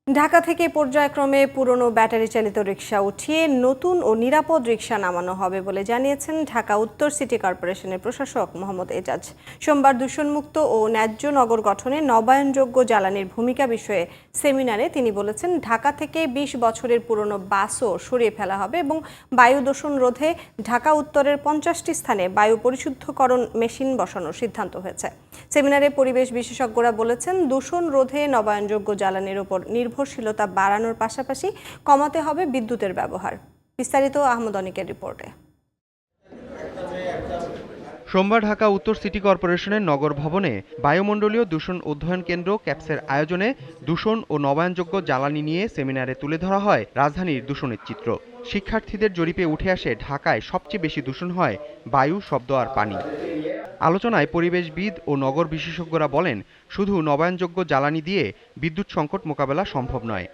ঢাকা থেকে পর্যায়ক্রমে পুরনো ব্যাটারি চালিত রিকশা উঠিয়ে নতুন ও নিরাপদ রিকশা নামানো হবে বলে জানিয়েছেন ঢাকা উত্তর সিটি কর্পোরেশনের প্রশাসক মোহাম্মদ এজাজ। সোমবার দূষণমুক্ত ও ন্যায্য নগর গঠনে নবায়নযোগ্য জ্বালানির ভূমিকা বিষয়ে সেমিনারে তিনি বলেছেন, ঢাকা থেকে ২০ বছরের পুরনো বাসও সরিয়ে ফেলা হবে এবং বায়ু দূষণ রোধে ঢাকা উত্তরের ৫০টি স্থানে বায়ু পরিশুদ্ধকরণ মেশিন বসানোর সিদ্ধান্ত হয়েছে। সেমিনারে পরিবেশ বিশেষজ্ঞরা বলেছেন, দূষণ রোধে নবায়নযোগ্য জ্বালানির উপর নির্ভরশীলতা বাড়ানোর পাশাপাশি কমাতে হবে বিদ্যুতের ব্যবহার। বিস্তারিত আহমদ অনিকের রিপোর্টে। সোমবার ঢাকা উত্তর সিটি কর্পোরেশনের নগর ভবনে বায়ুমণ্ডলীয় দূষণ অধ্যয়ন কেন্দ্র ক্যাপসের আয়োজনে দূষণ ও নবায়নযোগ্য জ্বালানি নিয়ে সেমিনারে তুলে ধরা হয় রাজধানীর দূষণের চিত্র। শিক্ষার্থীদের জরিপে উঠে আসে ঢাকায় সবচেয়ে বেশি দূষণ হয় বায়ু, শব্দ আর পানি। আলোচনায় পরিবেশবিদ ও নগর বিশেষজ্ঞরা বলেন, শুধু নবায়নযোগ্য জ্বালানি দিয়ে বিদ্যুৎ সংকট মোকাবেলা সম্ভব নয়।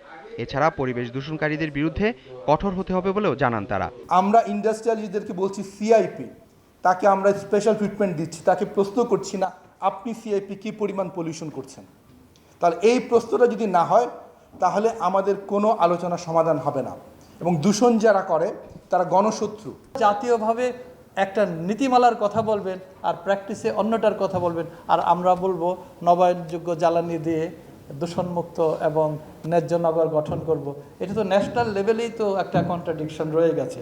এছাড়া পরিবেশ দূষণকারীদের বিরুদ্ধে কঠোর হতে হবে বলেও জানান তারা। আমরা ইন্ডাস্ট্রিয়ালিস্টদেরকে বলছি সিআইপি, তাকে আমরা স্পেশাল ট্রিটমেন্ট দিচ্ছি, তাকে প্রশ্ন করছি না আপনি সিআইপি কি পরিমাণ পলিউশন করছেন। তাহলে এই প্রশ্নটা যদি না হয় তাহলে আমাদের কোনো আলোচনা সমাধান হবে না, এবং দূষণ যারা করে তারা গণশত্রু। জাতীয়ভাবে একটা নীতিমালার কথা বলবেন আর প্র্যাকটিসে অন্যটার কথা বলবেন, আর আমরা বলবো নবায়নযোগ্য জ্বালানি দিয়ে দূষণমুক্ত এবং ন্যায্য নগর গঠন করব। এটা তো ন্যাশনাল লেভেলেই তো একটা কন্ট্রাডিকশন রয়ে গেছে।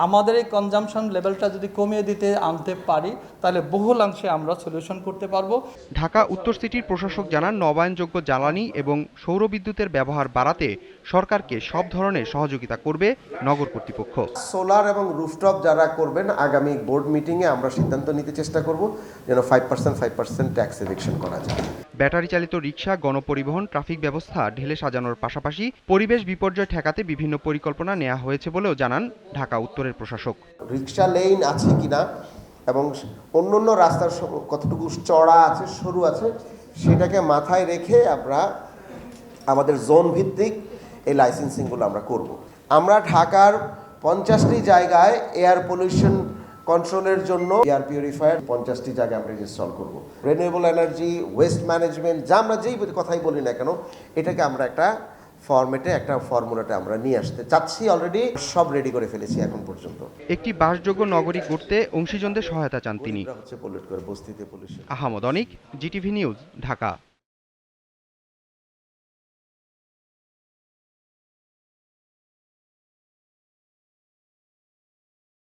আমাদের এই কনজামশন লেভেলটা যদি কমিয়ে আনতে পারি তাহলে বহুলাংশে আমরা সলিউশন করতে পারবো। ঢাকা উত্তর সিটির প্রশাসক জানান, নবায়নযোগ্য জ্বালানি এবং সৌর বিদ্যুতের ব্যবহার বাড়াতে সরকারকে সব ধরনের সহযোগিতা করবে নগর কর্তৃপক্ষ। সোলার এবং রুফটপ যারা করবেন, আগামী বোর্ড মিটিংয়ে আমরা সিদ্ধান্ত নিতে চেষ্টা করব যেন 5% ট্যাক্স এভিকশন করা যায়। ব্যাটারি চালিত রিকশা, গণপরিবহন, ট্রাফিক ব্যবস্থা ঢেলে সাজানোর পাশাপাশি পরিবেশ বিপর্যয় ঠেকাতে বিভিন্ন পরিকল্পনা নেওয়া হয়েছে বলেও জানান ঢাকা উত্তরের প্রশাসক। রিকশা লেন আছে কিনা এবং অন্য রাস্তার কতটুকু চড়া আছে, সরু আছে, সেটাকে মাথায় রেখে আমরা আমাদের জোন ভিত্তিক এই লাইসেন্সিংগুলো আমরা করব। আমরা ঢাকার 50টি জায়গায় এয়ার পলিউশন কন্ট্রোলের জন্য এয়ার পিউরিফায়ার 50টি জায়গায় আমরা ইনস্টল করব। রিনিউয়েবল এনার্জি, ওয়েস্ট ম্যানেজমেন্ট, যা আমরা যেই কথাই বলি না কেন, এটাকে আমরা একটা ফরম্যাটে, একটা ফর্মুলাতে আমরা নিয়ে আসতে চাচ্ছি। অলরেডি সব রেডি করে ফেলেছি এখন পর্যন্ত। একটি বাসযোগ্য নগরী গড়তে অংশীজনদের সহায়তা চান তিনি। বস্তিতে পলিউশন। আহমদ অনিক, জিটিভি নিউজ, ঢাকা।